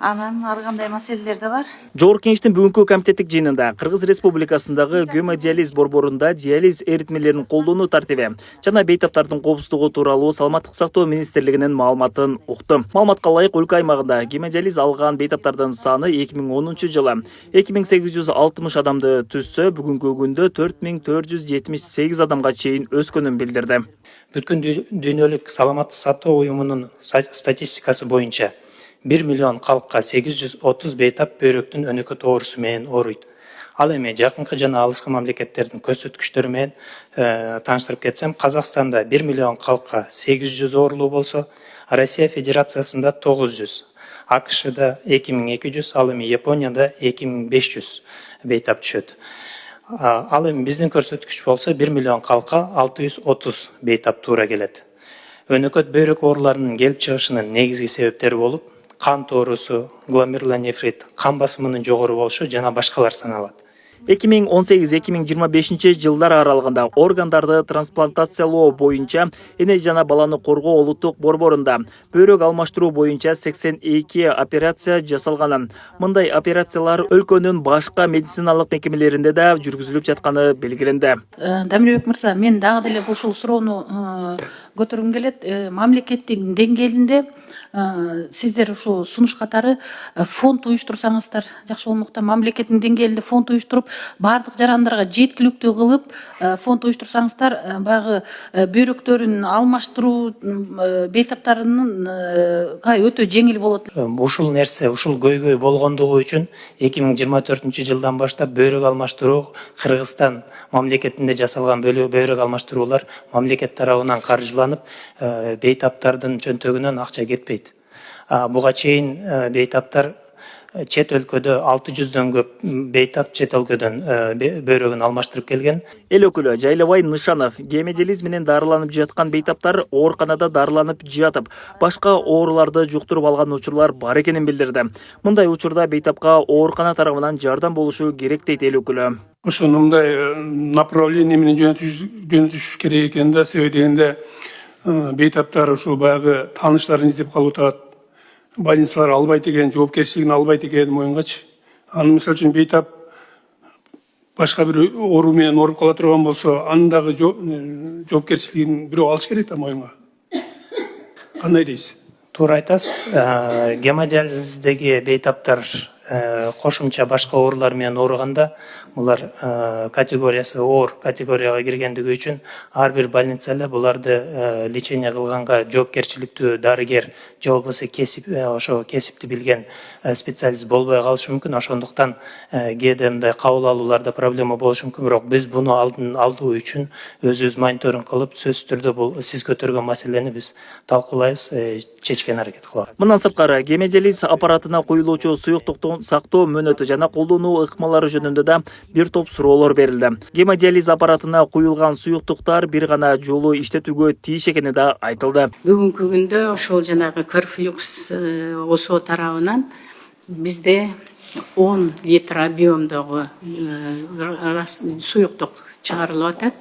Анан ар кандай маселелер да бар. Жогорку Кеңештин бүгүнкү комитеттик жыйынында Кыргыз Республикасындагы гемодиализ борборунда диализ эритмелерин колдонуу тартиби жана бейтаптардын коопсуздугу тууралуу Саламаттык сактоо министрлигинин маалыматын укту. Маалыматка ылайык өлкө аймагында гемодиализ алган бейтаптардын саны 2010 жылы 2860 адамды түзсө, бүгүнкү күндө 4478 адамга чейин өскөнүн билдирди. Бүткүн дүйнөлүк саламаттык сактоо уюмунун статистикасы боюнча 1 миллион калкка 830 бейтап бөйрөктүн өнөкөт оорусу менен ооруйт. Ал эми жакынкы жана алыскы мамлекеттердин көрсөткүчтөрү менен тааныштырып кетсем, Казакстанда 1 миллион калкка 800 оорулуу болсо, Россия Федерациясында 900, АКШда 2200, ал эми Японияда 2500 бейтап түшөт. Ал эми биздин көрсөткүч болсо 1 миллион калкка 630 бейтап туура келет. Өнөкөт бөйрөк ооруларынын келип чыгышынын негизги себептери болуп, кан тоорусу, гломерулонефрит, кан басымынын жогору болушу жана башкалар саналат. 2018-2025 жылдар аралыгында органдарды трансплантациялоо боюнча эне жана баланы коргоо улуттук борборунда бөйрөк алмаштыруу боюнча 82 операция жасалганын, мындай операциялар өлкөнүн башка медициналык мекемелеринде да жүргүзүлүп жатканы белгиленди. Дамирбек мырза, мен дагы деле ушул суроону көтөргүм келет. Мамлекеттин деңгээлинде сиздер ушул сунуш катары фонд уюштурсаңыздар жакшы болмок да. Мамлекеттин деңгээлинде фонд уюштуруп, бардык жарандарга жеткиликтүү кылып, фонд уюштурсаңыздар, баягы бөйрөктөрүн алмаштыруу бейтаптарынын өтө жеңил болот. Ушул нерсе, ушул көйгөй болгондугу үчүн 2024 жылдан баштап бөйрөк алмаштыруу Кыргызстан мамлекетинде жасалган бөйрөк алмаштыруулар мамлекет тарабынан каржыланып, бейтаптардын чөнтөгүнөн акча кетпейт. Буга чейин бейтаптар чет өлкөдө 600дөн көп бейтап чет өлкөдөн бөйрөгүн алмаштырып келген. Эл өкүлү Жайлабай Нышанов гемодиализ менен дарыланып жаткан бейтаптар ооруканада дарыланып жатып, башка ооруларды жуктуруп алган учурлар бар экенин билдирди. Мындай учурда бейтапка оорукана тарабынан жардам болушу керек дейт эл өкүлү. Ошону мындай направление менен жөнөтүш керек экен да, себеби дегенде бейтаптар ушул баягы тааныштарын издеп калып атат. Больницалар албайт экен, жоопкерчилигин албайт экен моюнгачы. Аны мисалы үчүн бейтап башка бир оору менен ооруп кала турган болсо, анын дагы жоопкерчилигин бирөө алыш керек да моюнга. Кандай дейсиз? Туура айтасыз. Гемодиализдеги бейтаптар кошумча башка оорулар менен ооруганда, булар категориясы оор категорияга киргендиги үчүн ар бир больница эле буларды лечение кылганга жоопкерчиликтүү дарыгер же болбосо кесипти билген специалист болбой калышы мүмкүн. Ошондуктан кээде мындай кабыл алууларда проблема болушу мүмкүн, бирок биз буну алдуу үчүн өзүбүз мониторинг кылып, сөзсүз түрдө бул сиз көтөргөн маселени биз талкуулайбыз, чечкен аракет кылабыз. Мындан сырткары гемодиализ аппаратына куюлуучу суюктуктун сактоо мөөнөтү жана колдонуу ыкмалары жөнүндө да бир топ суроолор берилди. Гемодиализ аппаратына куюлган суюктуктар бир гана жолу иштетүүгө тийиш экени да айтылды. Бүгүнкү күндө ошол жанагы Корфлюкс ОСО тарабынан бизде 10 литр объемдогу суюктук чыгарылып атат.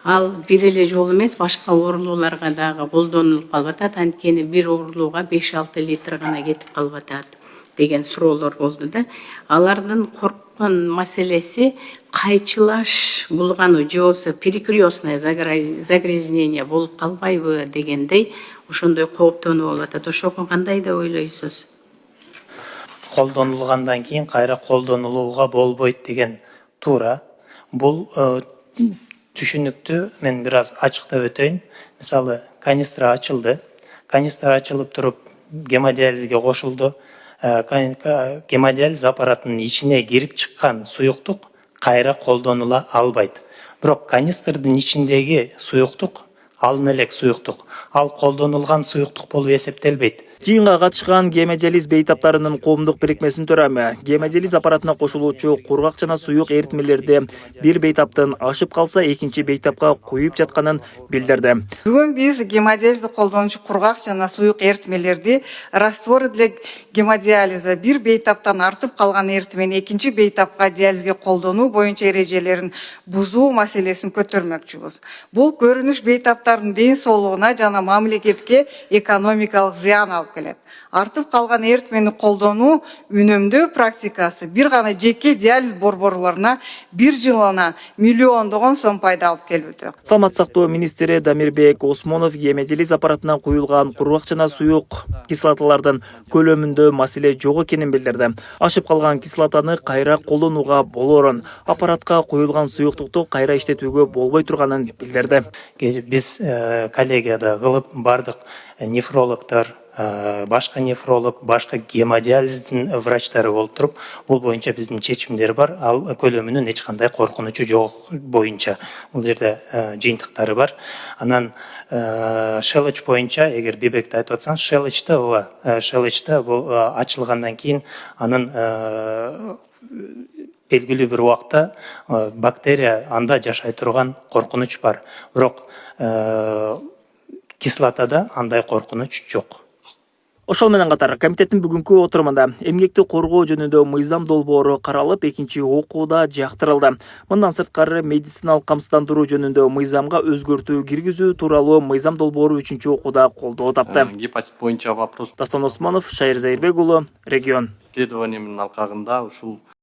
Ал бир эле жолу эмес, башка оорулууларга дагы колдонулуп калып атат. Анткени бир оорулууга 5-6 литр гана кетип калып атат деген суроолор болду да. Алардын корккон маселеси кайчылаш булгану же болбосо перекрестное загрязнение болуп калбайбы дегендей ошондой кооптонуу болуп атат. Ошого кандай деп ойлойсуз? Колдонулгандан кийин кайра колдонулууга болбойт деген туура. Бул түшүнүктүү. Мен бир аз ачыктап өтөйүн. Мисалы, канистра ачылды. Канистра ачылып туруп гемодиализге кошулду. Гемодиализ аппаратынын ичине кирип чыккан суюктук кайра колдонула албайт. Бирок канистрдын ичиндеги суюктук алын элек суюктук. Ал колдонулган суюктук болуп эсептелбейт. Жыйынга катышкан гемодиализ бейтаптарынын коомдук бирикмесинин төрайымы гемодиализ аппаратына кошулуучу кургак жана суюк эритмелерди бир бейтаптын ашып калса экинчи бейтапка куюп жатканын билдирди. Бүгүн биз гемодиализди колдонуучу кургак жана суюк эритмелерди раствор для гемодиализа бир бейтаптан артып калган эритмени экинчи бейтапка диализге колдонуу боюнча эрежелерин бузуу маселесин көтөрмөкчүбүз. Бул көрүнүш бейтаптардын ден соолугуна жана мамлекетке экономикалык зыян алды. алып келет. Артып калган эритмени колдонуу үнөмдөө практикасы бир гана жеке диализ борборлоруна бир жылына миллиондогон сом пайда алып келүүдө. Саламат сактоо министри Дамирбек Осмонов гемодиализ аппаратына куюлган кургак жана суюк кислоталардын көлөмүндө маселе жок экенин билдирди. Ашып калган кислотаны кайра колдонууга болорун, аппаратка куюлган суюктукту кайра иштетүүгө болбой турганын билдирди. Биз коллегияда кылып бардык нефрологдор, башка нефролог, башка гемодиализдин врачтары болуп туруп, бул боюнча биздин чечимдер бар. Ал көлөмүнүн эч кандай коркунучу жок боюнча. Бул жерде жыйынтыктары бар. Анан шелеч боюнча, эгер бебекти айтып атсаңыз, шелечте бул ачылгандан кийин анын белгилүү бир убакта бактерия анда жашай турган коркунуч бар. Бирок кислотада андай коркунуч жок. Ошол менен катар комитеттин бүгүнкү отурумунда эмгекти коргоо жөнүндө мыйзам долбоору каралып, экинчи окууда жактырылды. Мындан сырткары медициналык камсыздандыруу жөнүндө мыйзамга өзгөртүү киргизүү тууралуу мыйзам долбоору үчүнчү окууда колдоо тапты. Гепатит боюнча вопрос. Дастан Осмонов, Шайыр Зайырбек уулу, Регион. Исследование менен алкагында ушул